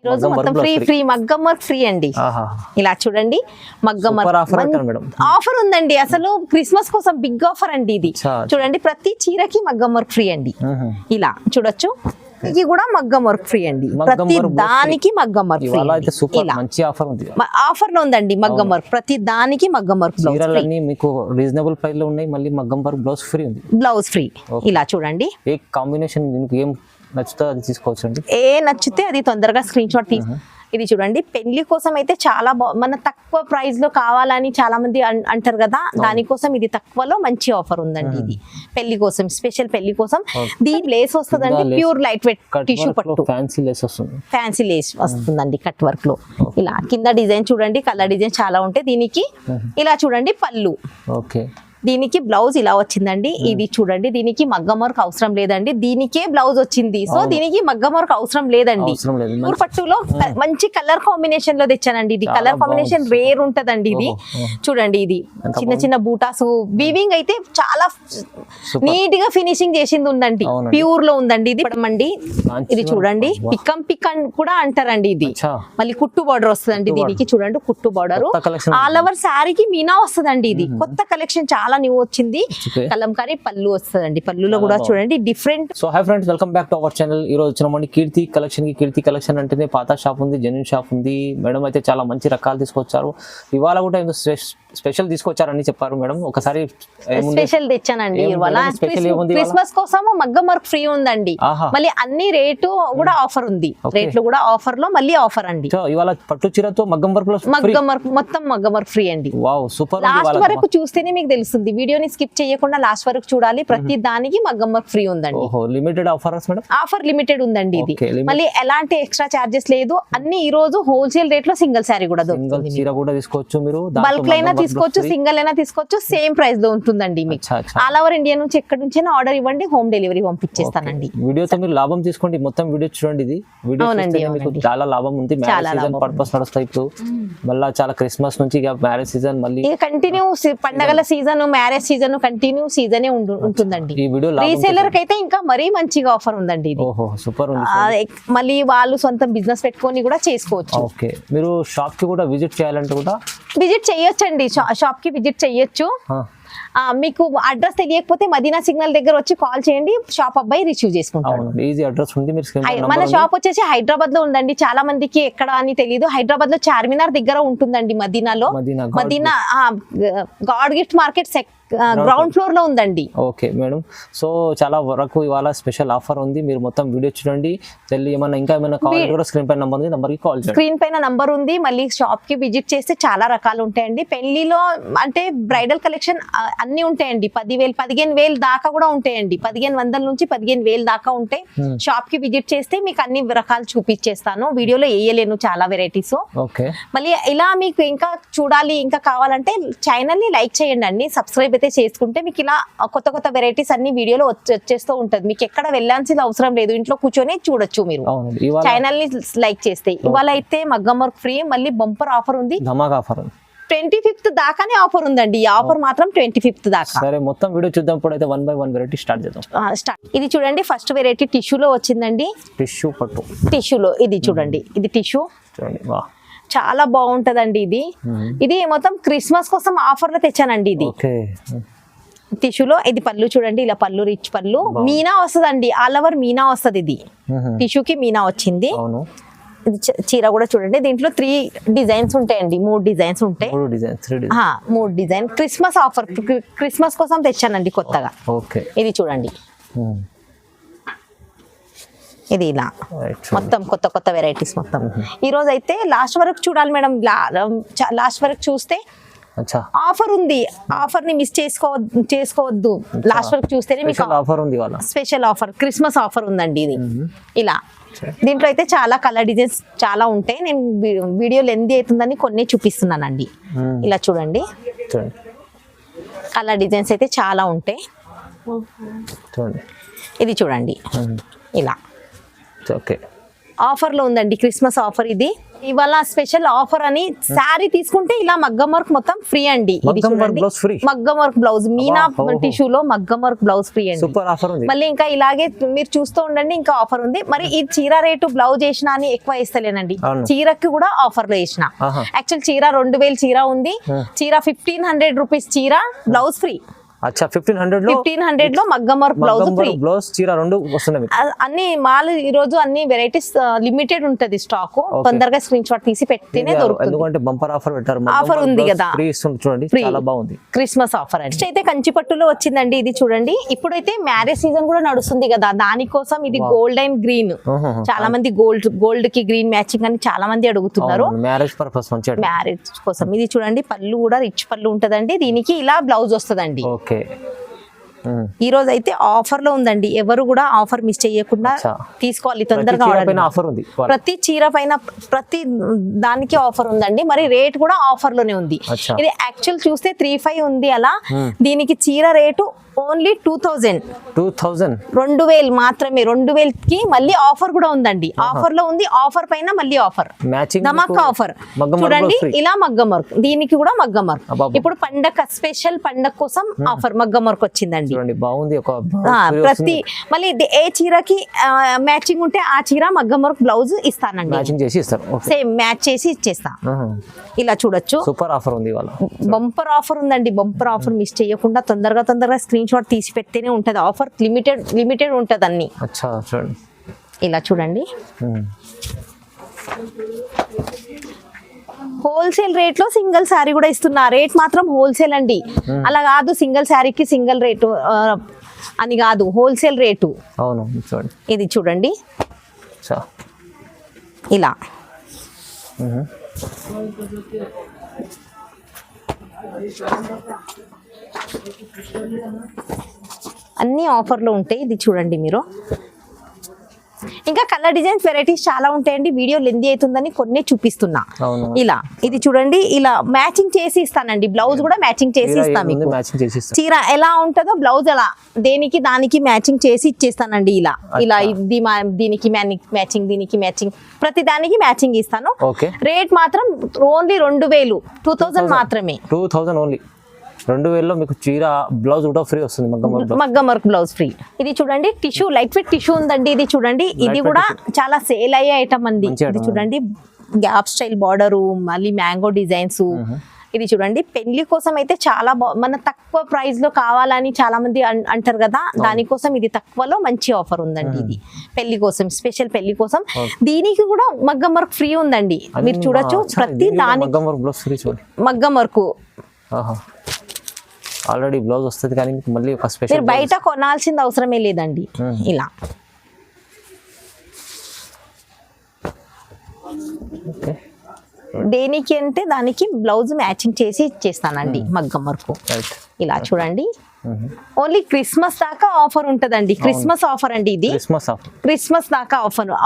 ఈ రోజు మొత్తం ఫ్రీ మగ్గం వర్క్ ఫ్రీ అండి. ఇలా చూడండి మగ్గం వర్క్ ఆఫర్ ఉందండి. అసలు క్రిస్మస్ కోసం బిగ్ ఆఫర్ అండి ఇది. చూడండి ప్రతి చీరకి మగ్గం వర్క్ ఫ్రీ అండి. ఇలా చూడొచ్చు, ఇది కూడా మగ్గం వర్క్ ఫ్రీ అండి. ప్రతి దానికి మగ్గం వర్క్ ఫ్రీ. ఆఫర్ లో ఉందండి మగ్గం వర్క్, ప్రతి దానికి మగ్గం వర్క్. మీకు రీజనబుల్ ప్రైస్ లో ఉన్నాయి. మళ్ళీ మగ్గం వర్క్ బ్లౌజ్ ఫ్రీ ఉంది. Blouse free. ఇలా చూడండి ఏ కాంబినేషన్ మీకు ఏం నచ్చితే అది తీసుకోవచ్చు అండి. ఏ నచ్చితే అది తొందరగా స్క్రీన్ షాట్ తీసి. ఇది చూడండి పెళ్లి కోసం అయితే చాలా మన తక్కువ ప్రైస్ లో కావాలని చాలా మంది అంటారు కదా, దానికోసం ఇది తక్కువలో మంచి ఆఫర్ ఉందండి. ఇది పెళ్లి కోసం, స్పెషల్ పెళ్లి కోసం. దీని లేస్ వస్తుందండి, ప్యూర్ లైట్ వెయిట్ టిష్యూ పట్టు, ఫ్యాన్సీ లేస్ వస్తుంది. ఫ్యాన్సీ లేస్ వస్తుందండి కట్ వర్క్ లో. ఇలా కింద డిజైన్ చూడండి, కలర్ డిజైన్ చాలా ఉంటాయి దీనికి. ఇలా చూడండి పళ్ళు. ఓకే, దీనికి బ్లౌజ్ ఇలా వచ్చిందండి. ఇది చూడండి, దీనికి మగ్గం వర్క్ అవసరం లేదండి, దీనికే బ్లౌజ్ వచ్చింది. సో దీనికి మగ్గం వర్క్ అవసరం లేదండి. పట్టులో మంచి కలర్ కాంబినేషన్ లో తెచ్చానండి. ఇది కలర్ కాంబినేషన్ రేర్ ఉంటదండి. ఇది చూడండి, ఇది చిన్న చిన్న బూటాస్ వీవింగ్ అయితే చాలా నీట్ గా ఫినిషింగ్ చేసింది ఉందండి. ప్యూర్ లో ఉందండి ఇది. ఇది చూడండి పిక్ కూడా అంటారండి. ఇది మళ్ళీ కుట్టు బార్డర్ వస్తుందండి దీనికి. చూడండి కుట్టు బార్డర్ ఆల్ ఓవర్ శారీకి మీనా వస్తుందండి. ఇది కొత్త కలెక్షన్, చాలా న్యూ వచ్చింది. కలంకారీ పళ్ళు వస్తుందండి. పళ్ళులో కూడా చూడండి different. So hi friends, welcome back to our channel. ఈ రోజు వచ్చినామండి కీర్తి కలెక్షన్ కి. కీర్తి కలెక్షన్ అంటేనే పాత షాప్ ఉంది, జెన్యూన్ షాప్ ఉంది. మేడం అయితే చాలా మంచి రకాలు తీసుకొచ్చారు. ఇవాళ కూడా ఏదో స్పెషల్ తీసుకొచ్చారని చెప్పారు మేడం. ఒకసారి స్పెషల్ తెచ్చానండి. క్రిస్మస్ కోసం మగ్గం వర్క్ ఫ్రీ ఉందండి. మళ్ళీ అన్ని రేటు కూడా ఆఫర్ ఉంది. రేట్లు కూడా ఆఫర్ లో మళ్ళీ ఆఫర్ అండి. ఇవాళ పట్టు చీరతో మగ్గం వర్క్ మొత్తం మగ్గం వర్క్ ఫ్రీ అండి. Wow super. లాస్ట్ వరకు చూస్తేనే మీకు తెలుస్తుంది. వీడియోని స్కిప్ చేయకుండా లాస్ట్ వరకు చూడాలి. ప్రతి దానికి మగ్గం వర్క్ ఫ్రీ ఉందండి. Limited offers madam. Offer limited ఉందండి. ఇది మళ్ళీ ఎలాంటి ఎక్స్ట్రా చార్జెస్ లేదు. అన్ని ఈ రోజు హోల్సేల్ రేట్ లో సింగిల్ శారీ కూడా దొరుకుతుంది. చీర కూడా తీసుకోవచ్చు మీరు. బల్క్ అయినా తీసుకోవచ్చు, సింగిల్ అయినా తీసుకోవచ్చు. సేమ్ ప్రైస్ లో ఉంటుందండి. మీకు ఆల్ ఓవర్ ఇండియా నుంచి ఎక్కడి నుంచి ఆర్డర్ ఇవ్వండి, హోమ్ డెలివరీ పంపించేస్తానండి. వీడియోతో మీరు లాభం తీసుకోండి. మొత్తం వీడియో చూడండి. ఇది వీడియో చాలా లాభం ఉంది. పర్పస్ నడుస్తాయి ఇప్పుడు. మళ్ళీ చాలా క్రిస్మస్ నుంచి మ్యారేజ్ సీజన్, మళ్ళీ కంటిన్యూ పండగల సీజన్, మ్యారేజ్ సీజన్ కంటిన్యూ సీజనే ఉంటుందండి. రీసేలర్ కి అయితే ఇంకా మరీ మంచిగా ఆఫర్ ఉందండి. సూపర్. మళ్ళీ వాళ్ళు సొంత బిజినెస్ పెట్టుకొని కూడా చేసుకోవచ్చు. ఓకే, మీరు షాప్ కి కూడా విజిట్ చేయాలంటే కూడా విజిట్ చేయొచ్చండి. షాప్ కి విజిట్ చేయొచ్చు. మీకు అడ్రస్ తెలియకపోతే మదీనా సిగ్నల్ దగ్గర వచ్చి కాల్ చేయండి. షాప్ అబ్బాయి రిసీవ్ చేసుకుంటాడు. ఈజీ అడ్రస్ ఉంది. మన షాప్ వచ్చేసి హైదరాబాద్ లో ఉందండి. చాలా మందికి ఎక్కడ అని తెలియదు. హైదరాబాద్ లో చార్మినార్ దగ్గర ఉంటుందండి. మదీనాలో Madina God gift market ground floor లో ఉందండి. Okay madam. సో చాలా వరకు ఇవాళ స్పెషల్ ఆఫర్ ఉంది. మీరు మొత్తం వీడియో చూడండి. ఏమైనా ఇంకా ఏమైనా కావాలి కూడా స్క్రీన్ పైన నంబర్ ఉంది, నంబర్ కి కాల్ చేయండి. స్క్రీన్ పైన నంబర్ ఉంది. మళ్ళీ షాప్ కి విజిట్ చేస్తే చాలా రకాలు ఉంటాయండి. పెళ్లిలో అంటే బ్రైడల్ కలెక్షన్ అన్ని ఉంటాయండి. 10,000 15,000 దాకా కూడా ఉంటాయండి. 1,500 నుంచి 15,000 దాకా ఉంటాయి. షాప్ కి విజిట్ చేస్తే మీకు అన్ని రకాలు చూపించేస్తాను. వీడియోలో వేయలేను చాలా వెరైటీస్. మళ్ళీ ఇలా మీకు ఇంకా చూడాలి, ఇంకా కావాలంటే ఛానల్ ని లైక్ చేయండి అండి. సబ్స్క్రైబ్ అయితే చేసుకుంటే మీకు ఇలా కొత్త కొత్త వెరైటీస్ అన్ని వీడియోలో వచ్చేస్తూ ఉంటది. మీకు ఎక్కడ వెళ్ళాల్సిన అవసరం లేదు. ఇంట్లో కూర్చొని చూడొచ్చు మీరు ఛానల్ ని లైక్ చేస్తే. ఇవాళ అయితే మగ్గం వర్క్ ఫ్రీ, మళ్ళీ బంపర్ ఆఫర్ ఉంది. 25th దాకానే ఆఫర్ ఉందండి. ఈ ఆఫర్ మాత్రం 25th దాకా. సరే, మొత్తం వీడియో చూద్దాం. ఇప్పుడైతే 1 by 1 వెరైటీ స్టార్ట్ చేద్దాం. ఇది చూడండి, ఫస్ట్ వెరైటీ టిష్యూలో వచ్చిందండి. టిష్యూ పట్టు టిష్యూలో ఇది చూడండి. ఇది టిష్యూ చూడండి, చాలా బాగుంటదండి. ఇది మొత్తం క్రిస్మస్ కోసం ఆఫర్ లో తెచ్చానండి. ఇది టిష్యూలో. ఇది పళ్ళు చూడండి, ఇలా పళ్ళు రిచ్ పళ్ళు, మీనా వస్తుందండి. ఆల్ ఓవర్ మీనా వస్తుంది. ఇది టిష్యూకి మీనా వచ్చింది. ఇది చీర కూడా చూడండి. దీంట్లో 3 డిజైన్స్ ఉంటాయండి. 3 డిజైన్స్ ఉంటాయి. 3 డిజైన్ క్రిస్మస్ ఆఫర్, క్రిస్మస్ కోసం తెచ్చానండి కొత్తగా. ఇది చూడండి, ఇది ఇలా మొత్తం కొత్త కొత్త వెరైటీస్ మొత్తం. ఈ రోజు అయితే లాస్ట్ వరకు చూడాలి మేడం. లాస్ట్ వరకు చూస్తే ఆఫర్ ఉంది. ఆఫర్ ని మిస్ చేసుకోవద్దు. లాస్ట్ వరకు చూస్తేనే మీకు స్పెషల్ ఆఫర్, క్రిస్మస్ ఆఫర్ ఉందండి. ఇది ఇలా దీంట్లో అయితే చాలా కలర్ డిజైన్స్ చాలా ఉంటాయి. నేను వీడియో లెంత్ అవుతుందని కొన్ని చూపిస్తున్నానండి. ఇలా చూడండి, కలర్ డిజైన్స్ అయితే చాలా ఉంటాయి. ఇది చూడండి, ఇలా ఆఫర్ లో ఉందండి, క్రిస్మస్ ఆఫర్ ఇది. ఇవాళ స్పెషల్ ఆఫర్ అని శారీ తీసుకుంటే ఇలా మగ్గం వర్క్ మొత్తం ఫ్రీ అండి. ఇది మగ్గం వర్క్ చూడండి, బ్లౌజ్ ఫ్రీ. మగ్గం వర్క్ బ్లౌజ్ మీనా టిష్యూలో మగ్గం వర్క్ బ్లౌజ్ ఫ్రీ అండి. సూపర్ ఆఫర్ ఉంది. మళ్ళీ ఇంకా ఇలాగే మీరు చూస్తూ ఉండండి, ఇంకా ఆఫర్ ఉంది. మరి ఈ చీర రేటు బ్లౌజ్ వేసినా అని ఎక్కువ వేస్తలేనండి, చీరకి కూడా ఆఫర్ లో వేసిన. యాక్చువల్ చీర 2000 చీర ఉంది, చీర 1500 రూపీస్ చీర, బ్లౌజ్ ఫ్రీ. అచ్చా 1500 లో మగ్గం వర్క్ బ్లౌజ్ ఫ్రీ. బ్లౌజ్ చీర రెండు వస్తున్నాయి. అన్ని మాల్ ఈ రోజు అన్ని వెరైటీస్ లిమిటెడ్ ఉంటది స్టాక్, తొందరగా స్క్రీన్ షాట్ తీసి పెడితేనే దొరుకుతుంది. ఎందుకంటే బంపర్ ఆఫర్ పెట్టారు, ఆఫర్ ఉంది కదా, ఫ్రీ ఇస్తుంది చూడండి, చాలా బాగుంది. క్రిస్మస్ ఆఫర్ అండి. అయితే కంచి పట్టులో వచ్చిందండి ఇది చూడండి. ఇప్పుడైతే మ్యారేజ్ సీజన్ కూడా నడుస్తుంది కదా, దానికోసం ఇది గోల్డ్ అండ్ గ్రీన్. చాలా మంది గోల్డ్ కి గ్రీన్ మ్యాచింగ్ అని చాలా మంది అడుగుతున్నారు, మ్యారేజ్ పర్పస్ మ్యారేజ్ కోసం. ఇది చూడండి, పళ్ళు కూడా రిచ్ పళ్ళు ఉంటదండి, దీనికి ఇలా బ్లౌజ్ వస్తుందండి. ఈ రోజు అయితే ఆఫర్ లో ఉందండి, ఎవరు కూడా ఆఫర్ మిస్ చేయకుండా తీసుకోవాలి, తొందరగా ఆఫర్ ఉంది. ప్రతి చీర పైన ప్రతి దానికి ఆఫర్ ఉందండి. మరి రేట్ కూడా ఆఫర్ లోనే ఉంది. ఇది యాక్చువల్ చూస్తే 3500 ఉంది అలా, దీనికి చీర రేటు ఓన్లీ 2000 2000 మాత్రమే. 2000 కి మళ్ళీ ఆఫర్ కూడా ఉందండి, ఆఫర్ లో ఉంది. ఆఫర్ పైన మళ్ళీ ఆఫర్, ధమాకా ఆఫర్ చూడండి. ఇలా మగ్గం వర్క్, దీనికి కూడా మగ్గం వర్క్. ఇప్పుడు పండగ స్పెషల్ పండగ కోసం ఆఫర్ మగ్గం వర్క్ వచ్చిందండి, బాగుంది. ప్రతి మళ్ళీ ఏ చీరకి మ్యాచింగ్ ఉంటే ఆ చీర మగ్గం వర్క్ బ్లౌజ్ ఇస్తానండి, సేమ్ మ్యాచ్ చేసి ఇచ్చేస్తా. ఇలా చూడొచ్చు, సూపర్ ఆఫర్ ఉంది. బంపర్ ఆఫర్ ఉందండి, బంపర్ ఆఫర్ మిస్ చేయకుండా తొందరగా స్క్రీన్ షాట్ తీసి పెడితేనే ఉంటది. ఆఫర్ లిమిటెడ్ ఉంటది అన్ని. ఇలా చూడండి, హోల్సేల్ రేట్ లో సింగిల్ శారీ కూడా ఇస్తున్నా. రేట్ మాత్రం హోల్సేల్ అండి, అలా కాదు సింగిల్ శారీకి సింగిల్ రేటు అని కాదు, హోల్సేల్ రేటు. ఇది చూడండి ఇలా, అన్ని ఆఫర్లు ఉంటాయి. ఇది చూడండి మీరు, ఇంకా కలర్ డిజైన్స్ వెరైటీస్ చాలా ఉంటాయండి. వీడియో లెందీ అవుతుందని కొన్ని చూపిస్తున్నా. ఇలా ఇది చూడండి, ఇలా మ్యాచింగ్ చేసి ఇస్తానండి, బ్లౌజ్ కూడా మ్యాచింగ్ చేసి ఇస్తాను మీకు. చీర ఎలా ఉంటుందో బ్లౌజ్ అలా దానికి మ్యాచింగ్ చేసి ఇచ్చేస్తానండి. ఇలా దీనికి మ్యాచింగ్, దీనికి మ్యాచింగ్, ప్రతి దానికి మ్యాచింగ్ ఇస్తాను. రేట్ మాత్రం ఓన్లీ 2000 మాత్రమే. 2000 ఓన్లీ. 2000లో మీకు చీర బ్లౌజ్ కూడా ఫ్రీ వస్తుంది, మగ్గం వర్క్ బ్లౌజ్ ఫ్రీ. ఇది చూడండి, టిష్యూ లైట్ వెయిట్ టిష్యూ ఉందండి. ఇది చూడండి, ఇది కూడా చాలా సేల్ అయ్యే ఐటమ్ అండి. ఇది చూడండి, గ్యాప్ స్టైల్ బార్డరు, మళ్ళీ మ్యాంగో డిజైన్స్. ఇది చూడండి, పెళ్లి కోసం అయితే చాలా మన తక్కువ ప్రైస్ లో కావాలని చాలా మంది అంటారు కదా, దానికోసం ఇది తక్కువలో మంచి ఆఫర్ ఉందండి. ఇది పెళ్లి కోసం, స్పెషల్ పెళ్లి కోసం. దీనికి కూడా మగ్గం వర్క్ ఫ్రీ ఉందండి, మీరు చూడొచ్చు. ప్రతి దానికి మగ్గం వర్క్ ఆల్రెడీ బ్లౌజ్ వస్తుంది, కానీ మళ్ళీ ఒక స్పెషల్ బయట కొనాల్సింది అవసరమే లేదండి. ఇలా దేనికి అంటే దానికి బ్లౌజ్ మ్యాచింగ్ చేసి ఇచ్చేస్తానండి, మగ్గం వర్క్. ఇలా చూడండి, ఓన్లీ క్రిస్మస్ దాకా ఆఫర్ ఉంటదండి. క్రిస్మస్ ఆఫర్ అండి ఇది, క్రిస్మస్ దాకా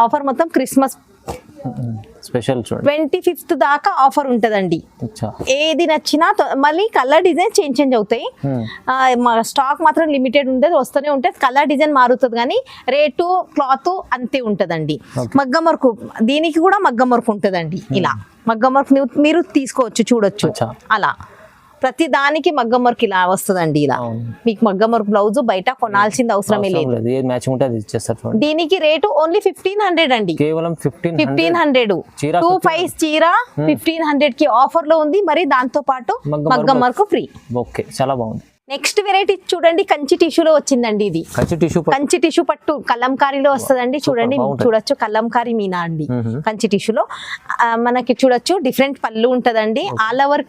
ఆఫర్ మొత్తం క్రిస్మస్ స్పెషల్ 25th దాకా ఆఫర్ ఉంటదండి. ఏది నచ్చినా మళ్ళీ కలర్ డిజైన్ చేంజ్ అవుతాయి. స్టాక్ మాత్రం లిమిటెడ్ ఉంటుంది, వస్తూనే ఉంటుంది. కలర్ డిజైన్ మారుతుంది కానీ రేటు క్లాత్ అంతే ఉంటదండి. మగ్గం వర్క్, దీనికి కూడా మగ్గం వర్క్ ఉంటదండి. ఇలా మగ్గం వర్క్ మీరు తీసుకోవచ్చు, చూడొచ్చు. అలా ప్రతి దానికి మగ్గం వర్క్ ఇలా వస్తుందండి. ఇలా మీకు మగ్గం వర్క్ బ్లౌజ్ బయట కొనాల్సింది అవసరమే లేదు. దీనికి రేటు ఓన్లీ 1500 అండి, కేవలం 1500. 25 చీర 1500 కి ఆఫర్ లో ఉంది. మరి దాంతో పాటు మగ్గం వర్క్ ఫ్రీ. ఓకే, చాలా బాగుంది. నెక్స్ట్ వెరైటీ చూడండి, కంచి టిష్యూలో వచ్చిందండి. ఇది కంచి టిష్యూ పట్టు కలంకారీలో వస్తుందండి. చూడండి, చూడొచ్చు, కలంకారీ మీనా అండి. కంచి టిష్యూలో మనకి చూడొచ్చు, డిఫరెంట్ పళ్ళు ఉంటదండి. ఆల్ ఓవర్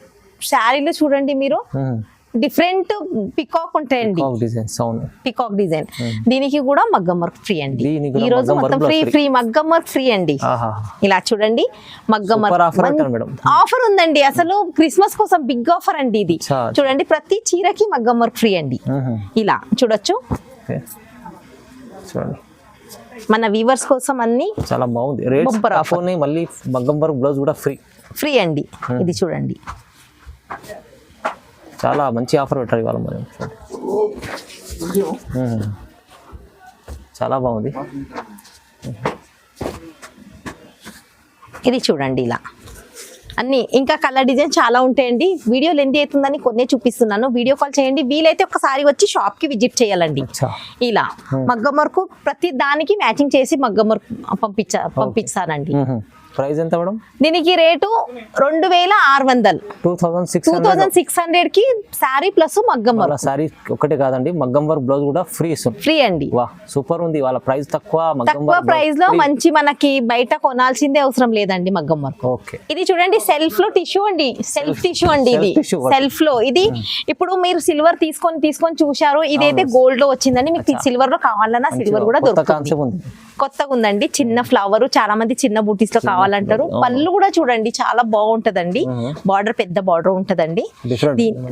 శారీలో చూడండి మీరు, డిఫరెంట్ పికాక్ ఉంటాయండి, పికాక్ డిజైన్. దీనికి కూడా మగ్గం వర్క్ ఫ్రీ అండి. ఈ రోజు మొత్తం ఫ్రీ మగ్గం వర్క్ ఫ్రీ అండి. ఇలా చూడండి, మగ్గం వర్క్ ఆఫర్ ఉందండి. అసలు క్రిస్మస్ కోసం బిగ్ ఆఫర్ అండి ఇది. చూడండి, ప్రతి చీరకి మగ్గం వర్క్ ఫ్రీ అండి. ఇలా చూడొచ్చు, మన వీవర్స్ కోసం అన్ని చాలా బాగుంది. రేట్ ఆఫర్ ని మళ్ళీ మగ్గం వర్క్ బ్లౌజ్ కూడా ఫ్రీ అండి. ఇది చూడండి, చాలా మంచి ఆఫర్ పెట్టారు ఇవాళ. మరి చాలా బాగుంది. ఇది చూడండి ఇలా అన్ని ఇంకా కలర్ డిజైన్ చాలా ఉంటాయండి. వీడియో లెంత్ అవుతుందని కొన్నే చూపిస్తున్నాను. వీడియో కాల్ చేయండి, వీలైతే ఒకసారి వచ్చి షాప్ కి విజిట్ చేయాలండి. ఇలా మగ్గం వర్క్ ప్రతి దానికి మ్యాచింగ్ చేసి మగ్గం వర్క్ పంపిస్తానండి. ప్రైస్ ఎంత మేడం? దీనికి రేటు 2600, 2600 కి శారీ ప్లస్ మగ్గం వర్క్. శారీ ఒకటే కాదండి, మగ్గం వర్క్ బ్లౌజ్ కూడా ఫ్రీ ఇస్తుంది. ఫ్రీ అండి. వా సూపర్ ఉంది. వాళ్ళ ప్రైస్ తక్కువ ప్రైస్ లో మంచి, మనకి బయట కొనాల్సిందే అవసరం లేదండి మగ్గం వర్క్. ఓకే. ఇది చూడండి సెల్ఫ్ లో టిష్యూ అండి, సెల్ఫ్ టిష్యూ అండి. ఇది సెల్ఫ్ లో ఇది ఇప్పుడు మీరు సిల్వర్ తీసుకొని చూశారు, ఇదైతే గోల్డ్ లో వచ్చిందండి. మీకు సిల్వర్ లో కావాలన్నా సిల్వర్ కూడా దొరుకుతుంది. కొత్తగా ఉందండి. చిన్న ఫ్లవర్, చాలా మంది చిన్న బూటీస్ లో కావాలంటారు. పళ్ళు కూడా చూడండి చాలా బాగుంటదండి. బార్డర్ పెద్ద బార్డర్ ఉంటదండి,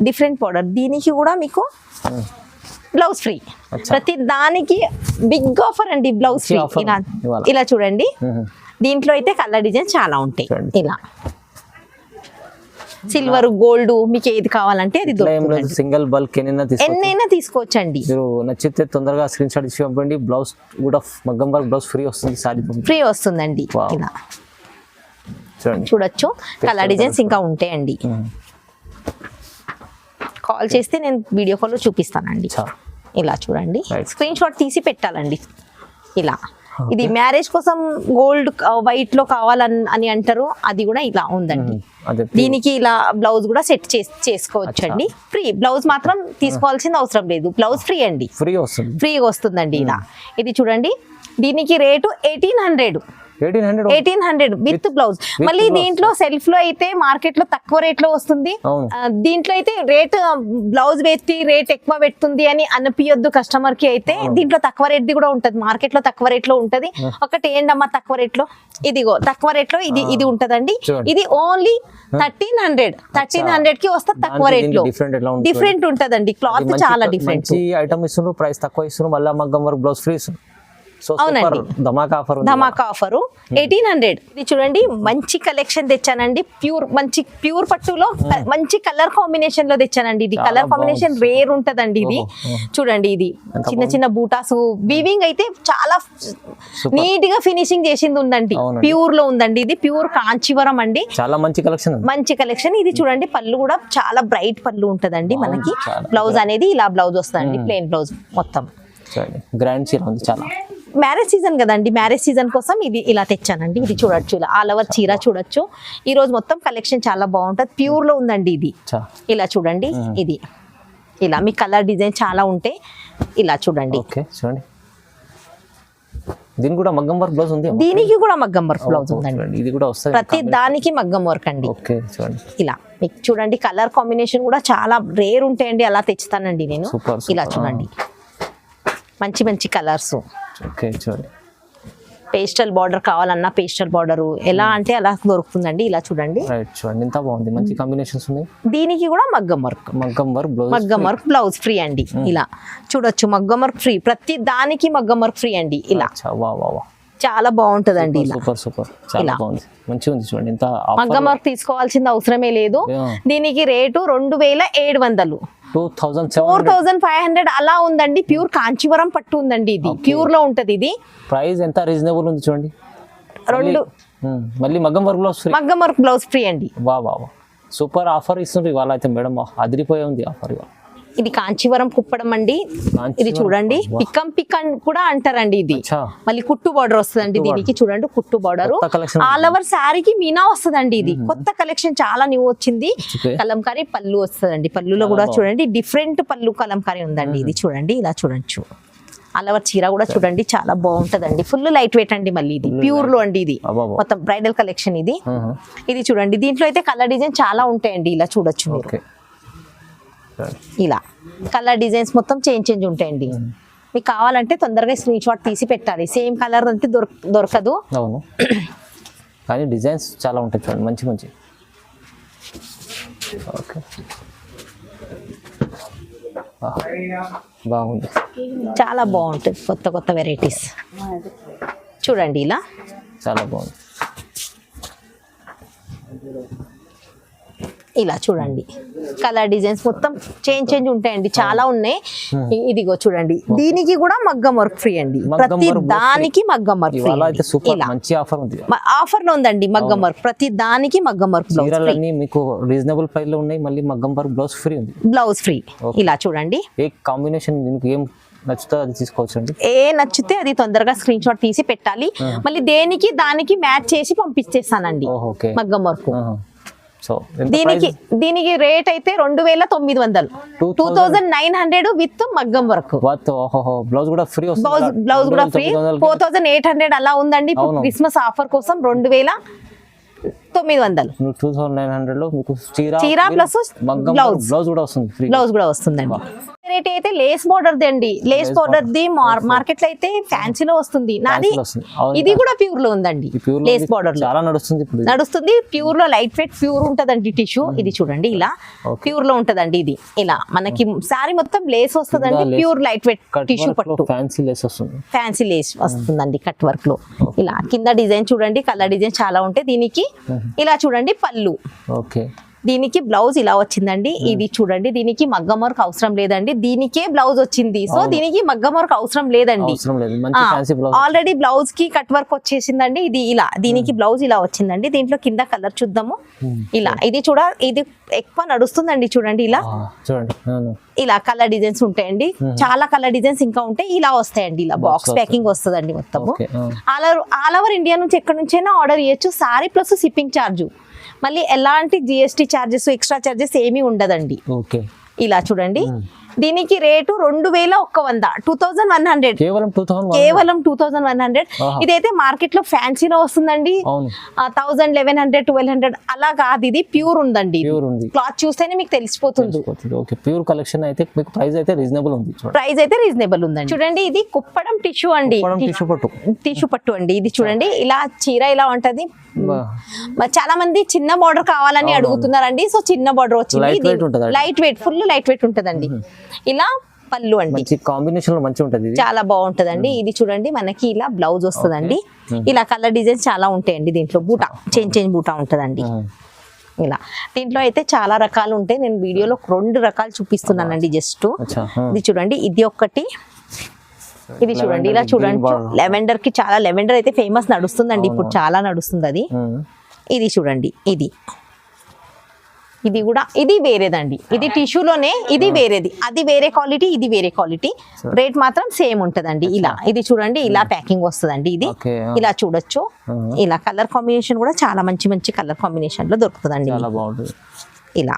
డిఫరెంట్ బార్డర్. దీనికి కూడా మీకు బ్లౌజ్ ఫ్రీ. ప్రతి దానికి బిగ్ ఆఫర్ అండి, బ్లౌజ్ ఫ్రీ. ఇలా చూడండి. దీంట్లో అయితే కలర్ డిజైన్ చాలా ఉంటాయి. ఇలా సిల్వర్, గోల్డ్ మీకు ఏది కావాలంటే అది దొరుకుతుంది. సింగిల్ బల్క్ ఎన్నైనా తీసుకోవచ్చండి. మీరు నచ్చితే తొందరగా స్క్రీన్ షాట్ ఇచ్చి పంపండి. బ్లౌజ్ కూడా మగ్గం వర్క్ బ్లౌజ్ ఫ్రీ వస్తుంది, సారీ ఫ్రీ వస్తుందండి. ఇలా చూడొచ్చు. కలర్ డిజైన్స్ ఇంకా ఉంటాయండి. కాల్ చేస్తే నేను వీడియో కాల్ లో చూపిస్తానండి. ఇలా చూడండి, స్క్రీన్ షాట్ తీసి పెట్టాలండి. ఇలా ఇది మ్యారేజ్ కోసం గోల్డ్ వైట్ లో కావాలని అంటారు, అది కూడా ఇలా ఉందండి. దీనికి ఇలా బ్లౌజ్ కూడా సెట్ చేసుకోవచ్చు అండి. ఫ్రీ బ్లౌజ్ మాత్రం తీసుకోవాల్సిన అవసరం లేదు, బ్లౌజ్ ఫ్రీ అండి, ఫ్రీగా వస్తుందండి. ఇలా ఇది చూడండి. దీనికి రేటు 1800 విత్ బ్లౌజ్. మళ్ళీ దీంట్లో సెల్ఫ్ లో అయితే మార్కెట్ లో తక్కువ రేట్ లో వస్తుంది. దీంట్లో అయితే రేట్ బ్లౌజ్ పెట్టి రేట్ ఎక్కువ పెడుతుంది అని అనిపించొద్దు కస్టమర్ కి. అయితే దీంట్లో తక్కువ రేట్ కూడా ఉంటది, మార్కెట్ లో తక్కువ రేట్ లో ఉంటది. ఒకటి ఏంటమ్మా తక్కువ రేట్ లో, ఇదిగో తక్కువ రేట్ లో ఇది ఉంటదండి. ఇది ఓన్లీ 1300 కి వస్తే తక్కువ రేట్ లో డిఫరెంట్ ఉంటదండి. క్లాత్ చాలా డిఫరెంట్. ఐటమ్ ఇస్తున్నారు, ప్రైస్ తక్కువ ఇస్తున్నారు, మళ్ళీ మగ్గం వర్క్ బ్లౌజ్ ఫ్రీ ఇస్తున్నారు. అవునండి, ధమాకా ఆఫర్ 1800. ఇది చూడండి మంచి కలెక్షన్ తెచ్చానండి. ప్యూర్ పట్టులో మంచి కలర్ కాంబినేషన్ లో తెచ్చానండి. ఇది కలర్ కాంబినేషన్ రేర్ ఉంటదండి. ఇది చూడండి, ఇది చిన్న బూటాస్ వీవింగ్ అయితే చాలా నీట్ గా ఫినిషింగ్ చేసింది ఉందండి. ప్యూర్ లో ఉందండి. ఇది ప్యూర్ కాంచీవరం అండి. చాలా మంచి కలెక్షన్. ఇది చూడండి, పళ్ళు కూడా చాలా బ్రైట్ పళ్ళు ఉంటదండి మనకి. బ్లౌజ్ అనేది ఇలా బ్లౌజ్ వస్తుందండి, ప్లెయిన్ బ్లౌజ్ మొత్తం. గ్రాండ్ చీర ఉంది చాలా. మ్యారేజ్ సీజన్ కదండి, మ్యారేజ్ సీజన్ కోసం ఇది ఇలా తెచ్చానండి. ఇది చూడొచ్చు, ఇలా ఆల్ ఓవర్ చీర చూడొచ్చు. ఈ రోజు మొత్తం కలెక్షన్ చాలా బాగుంటది, ప్యూర్ లో ఉందండి. ఇది ఇలా చూడండి. ఇది ఇలా మీ కలర్ డిజైన్ చాలా ఉంటాయి. ఇలా చూడండి. దీనికి కూడా మగ్గం వర్క్ బ్లౌజ్ ఉంది. దీనికి కూడా మగ్గం వర్క్ బ్లౌజ్ ఉందండి. ఇది కూడా వస్తుంది, ప్రతి దానికి మగ్గం వర్క్ అండి. ఇలా మీకు చూడండి, కలర్ కాంబినేషన్ కూడా చాలా రేర్ ఉంటాయండి. అలా తెచ్చుతానండి నేను. ఇలా చూడండి, మంచి కలర్స్. పేస్టల్ బార్డర్ కావాలన్నా పేస్టల్ బార్డర్ ఎలా అంటే అలా దొరుకుతుందండి. ఇలా చూడండి, ఎంత బాగుంది, మంచి కాంబినేషన్స్ ఉన్నాయి. దీనికి కూడా మగ్గం వర్క్ బ్లౌజ్ ఫ్రీ అండి. ఇలా చూడొచ్చు, మగ్గం వర్క్ ఫ్రీ. ప్రతి దానికి మగ్గం వర్క్ ఫ్రీ అండి. ఇలా చాలా బాగుంటదండి. ఇలా మంచిగా ఉంది చూడండి. ఇంత మగ్గం వర్క్ తీసుకోవాల్సిన అవసరమే లేదు. దీనికి రేటు 2700, 4500 అలా ఉందండి. ప్యూర్ కాంచీవరం పట్టు ఉందండి. ఇది ప్యూర్ లో ఉంటది. ఇది ప్రైస్ ఎంత రీజనబుల్ ఉంది చూడండి. మళ్ళీ మగ్గం వర్క్ బ్లౌజ్ ఫ్రీ అండి. సూపర్ ఆఫర్ ఇస్తుంది ఇవాళ అయితే మేడం, అదిరిపోయే ఉంది ఆఫర్ ఇవాళ. ఇది కాంచీవరం కుప్పడం అండి. ఇది చూడండి, పికం కూడా అంటారండి. ఇది మళ్ళీ కుట్టు బార్డర్ వస్తుందండి. దీనికి చూడండి, కుట్టు బార్డర్ ఆల్ ఓవర్ శారీకి మీనా వస్తుందండి. ఇది కొత్త కలెక్షన్, చాలా న్యూ వచ్చింది. కలంకారీ పళ్ళు వస్తుందండి. పళ్ళులో కూడా చూడండి డిఫరెంట్ పళ్ళు కలంకారీ ఉందండి. ఇది చూడండి, ఇలా చూడొచ్చు. ఆల్ ఓవర్ చీర కూడా చూడండి చాలా బాగుంటదండి. ఫుల్ లైట్ వెయిట్ అండి. మళ్ళీ ఇది ప్యూర్ లో అండి. ఇది మొత్తం బ్రైడల్ కలెక్షన్. ఇది చూడండి, దీంట్లో అయితే కలర్ డిజైన్ చాలా ఉంటాయండి. ఇలా చూడొచ్చు మీరు. ఇలా కలర్ డిజైన్స్ మొత్తం చేంజ్ ఉంటాయండి. మీకు కావాలంటే తొందరగా స్క్రీన్ షాట్ తీసి పెట్టాలి. సేమ్ కలర్ అంటే దొరకదు. అవును, కానీ డిజైన్స్ చాలా ఉంటాయి చూడండి, మంచి. ఓకే, బాగుంది, చాలా బాగుంటుంది. కొత్త వెరైటీస్ చూడండి. ఇలా చాలా బాగుంది. ఇలా చూడండి కలర్ డిజైన్స్ మొత్తం చేంజ్ ఉంటాయండి, చాలా ఉన్నాయి. ఇదిగో చూడండి, దీనికి కూడా మగ్గం వర్క్ ఫ్రీ అండి, ప్రతి దానికి మగ్గం వర్క్ ఫ్రీ. మంచి ఆఫర్ ఉంది, ఆఫర్ లో ఉందండి మగ్గం వర్క్, ప్రతి దానికి మగ్గం వర్క్. చీరలన్నీ మీకు రీజనబుల్ ప్రైస్ లో ఉన్నాయి, మళ్ళీ మగ్గం వర్క్ బ్లౌజ్ ఫ్రీ ఉంది. Blouse free. ఇలా చూడండి, ఏ కాంబినేషన్ మీకు ఏం నచ్చుతో అది తీసుకోవచ్చు అండి. ఏ నచ్చితే అది తొందరగా స్క్రీన్ షాట్ తీసి పెట్టాలి, మళ్ళీ దేనికి దానికి మ్యాచ్ చేసి పంపించేస్తానండి మగ్గం వర్క్. సో దీనికి రేట్ అయితే 2900, 2900 విత్ మగ్గం వర్క్. బ్లౌజ్ కూడా ఫ్రీ, బ్లౌజ్ కూడా ఫ్రీ. 4800 అలా ఉందండి క్రిస్మస్ ఆఫర్ కోసం. 2900 లో మీకు చీర ప్లస్ బ్లౌజ్ కూడా వస్తుంది, బ్లౌజ్ కూడా వస్తుందండి. రేట్ అయితే లేస్ బోర్డర్ ది అండి, లేస్ బోర్డర్ ది మార్కెట్ లో అయితే ఫ్యాన్సీలో వస్తుంది, నాది ఇది కూడా ప్యూర్ లో ఉందండి. లేస్ బోర్డర్ చాలా నడుస్తుంది, ప్యూర్ లో లైట్ వెయిట్ ప్యూర్ ఉంటదండి టిష్యూ. ఇది చూడండి ఇలా ప్యూర్ లో ఉంటదండి. ఇది ఇలా మనకి సారీ మొత్తం లేస్ వస్తుందండి, ప్యూర్ లైట్ వెయిట్ టిష్యూ పట్టు, ఫ్యాన్సీ లేస్ వస్తుందండి కట్ వర్క్ లో. ఇలా కింద డిజైన్ చూడండి, కలర్ డిజైన్ చాలా ఉంటాయి. దీనికి ఇలా చూడండి పళ్ళు, దీనికి బ్లౌజ్ ఇలా వచ్చిందండి. ఇది చూడండి, దీనికి మగ్గం వర్క్ అవసరం లేదండి, దీనికే బ్లౌజ్ వచ్చింది. సో దీనికి మగ్గం వర్క్ అవసరం లేదండి, ఆల్రెడీ బ్లౌజ్ కి కట్ వర్క్ వచ్చేసిందండి. ఇది ఇలా దీనికి బ్లౌజ్ ఇలా వచ్చిందండి. దీంట్లో కింద కలర్ చూద్దాము. ఇలా ఇది ఇది ఎక్కువ నడుస్తుందండి. చూడండి ఇలా ఇలా కలర్ డిజైన్స్ ఉంటాయండి, చాలా కలర్ డిజైన్స్ ఇంకా ఉంటాయి. ఇలా వస్తాయండి, ఇలా బాక్స్ ప్యాకింగ్ వస్తుందండి మొత్తము. ఆల్ ఓవర్ ఇండియా నుంచి ఎక్కడి నుంచైనా ఆర్డర్ చేయొచ్చు. సారీ ప్లస్ షిప్పింగ్ ఛార్జ్, మళ్ళీ ఎలాంటి జిఎస్టీ ఛార్జెస్ ఎక్స్ట్రా ఛార్జెస్ ఏమీ ఉండదండి. ఇలా చూడండి, దీనికి రేటు 2100, 2100, కేవలం 2100. ఇదైతే మార్కెట్ లో ఫ్యాన్సీలో వస్తుందండి 1000, 1100, 1200 అలా కాదు, ఇది ప్యూర్ ఉందండి. క్లాత్ చూస్తేనే మీకు తెలిసిపోతుంది. ప్యూర్ కలెక్షన్ అయితే మీకు ప్రైస్ అయితే రీజనబుల్ ఉంది, ప్రైస్ అయితే రీజనబుల్ ఉందండి. చూడండి, ఇది కుప్పడం టిష్యూ అండి, టిష్యూ పట్టు అండి. ఇది చూడండి, ఇలా చీర ఇలా ఉంటది. చాలా మంది చిన్న బార్డర్ కావాలని అడుగుతున్నారండి. సో చిన్న బార్డర్ వచ్చింది, light weight, full light weight ఉంటదండి. ఇలా పళ్ళు అండి, కాంబినేషన్ మంచిగా ఉంటది, చాలా బాగుంటదండి. ఇది చూడంండి, మనకి ఇలా బ్లౌజ్ వస్తుందండి. ఇలా కలర్ డిజైన్స్ చాలా ఉంటాయండి. దీంట్లో బూటా చేంజ్ బూటా ఉంటదండి. ఇలా దీంట్లో అయితే చాలా రకాలు ఉంటాయి. నేను వీడియోలో 2 రకాలు చూపిస్తున్నానండి జస్ట్. ఇది చూడండి, ఇది ఒకటి, ఇది చూడండి. ఇలా చూడండి, లెవెండర్ కి చాలా, లెవెండర్ అయితే ఫేమస్ నడుస్తుందండి ఇప్పుడు, చాలా నడుస్తుంది అది. ఇది చూడండి, ఇది కూడా, ఇది వేరేదండి. ఇది టిష్యూలోనే, ఇది వేరేది, అది వేరే క్వాలిటీ, ఇది వేరే క్వాలిటీ. రేట్ మాత్రం సేమ్ ఉంటదండి. ఇలా ఇది చూడండి, ఇలా ప్యాకింగ్ వస్తుందండి. ఇది ఇలా చూడొచ్చు. ఇలా కలర్ కాంబినేషన్ కూడా చాలా మంచి కలర్ కాంబినేషన్ లో దొరుకుతుందండి. ఇలా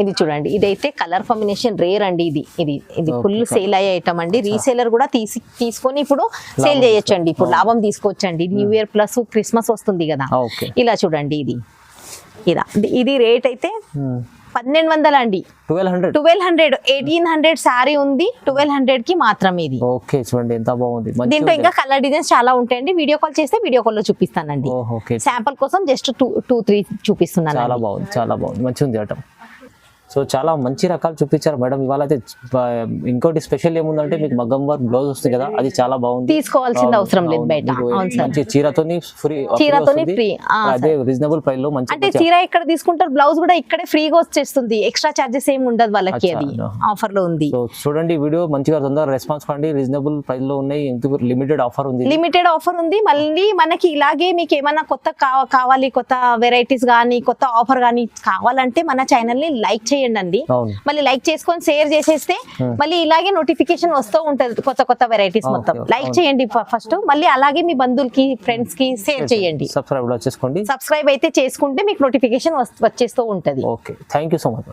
ఇది చూడండి, ఇదైతే కలర్ కాంబినేషన్ రేర్ అండి. ఇది ఫుల్ సేల్ అయ్యే ఐటమ్ అండి. రీసేలర్ కూడా తీసుకొని ఇప్పుడు సేల్ చేయొచ్చు అండి, ఇప్పుడు లాభం తీసుకోవచ్చండి. న్యూ ఇయర్ ప్లస్ క్రిస్మస్ వస్తుంది కదా. ఇలా చూడండి, ఇది రేట్ అయితే 1200 అండి. 1200, 1800 సారీ ఉంది, 1200 కి మాత్రమే ఇది. ఓకే, చూడండి ఎంత బాగుంది. దీంట్లో ఇంకా కలర్ డిజైన్స్ చాలా ఉంటాయండి. వీడియో కాల్ చేస్తే వీడియో కాల్ లో చూపిస్తానండి. శాంపుల్ కోసం జస్ట్ 2-3 చూపిస్తున్నాను. చాలా బాగుంది, మంచిగా ఉంది ఐటమ్. సో చాలా మంచి రకాలు చూపించారు మేడం. ఇవాళ అయితే ఇంకోటి స్పెషల్ ఏముందంటే మీకు మగ్గం వర్క్ బ్లౌజ్ వస్తుంది కదా, అది చాలా బాగుంది. తీసుకోవాల్సిన అవసరం లేదు బయట. మంచి చీరతోని ఫ్రీ, అదే రీజనబుల్ ప్రైస్ లో మంచి. అంటే చీర ఇక్కడ తీసుకుంటారు, బ్లౌజ్ కూడా ఇక్కడే ఫ్రీగా వచ్చేస్తుంది, ఎక్స్ట్రా చార్జెస్ ఏమి ఉండదు వాళ్ళకి. అది ఆఫర్ లో ఉంది. సో చూడండి, వీడియో మంచిగా తొందరగా రెస్పాన్స్ కండి. రీజనబుల్ ప్రైస్ లో ఉన్నాయి, ఎందుకు లిమిటెడ్ ఆఫర్ ఉంది. మళ్ళీ మనకి ఇలాగే మీకు ఏమైనా కొత్త కావాలి, కొత్త వెరైటీస్ కానీ, కొత్త ఆఫర్ కానీ కావాలంటే మన ఛానల్ ని లైక్ చేయండి. మళ్ళీ లైక్ చేసుకొని షేర్ చేసేస్తే మళ్ళీ ఇలాగే నోటిఫికేషన్ వస్తూ ఉంటది, కొత్త వెరైటీస్ మొత్తం. లైక్ చేయండి ఫస్ట్, మళ్ళీ అలాగే మీ బంధువులకి, ఫ్రెండ్స్ కి షేర్ చేయండి. సబ్స్క్రైబ్ అయితే చేసుకుంటే మీకు నోటిఫికేషన్ వచ్చేస్తూ ఉంటది. Okay, thank you so much.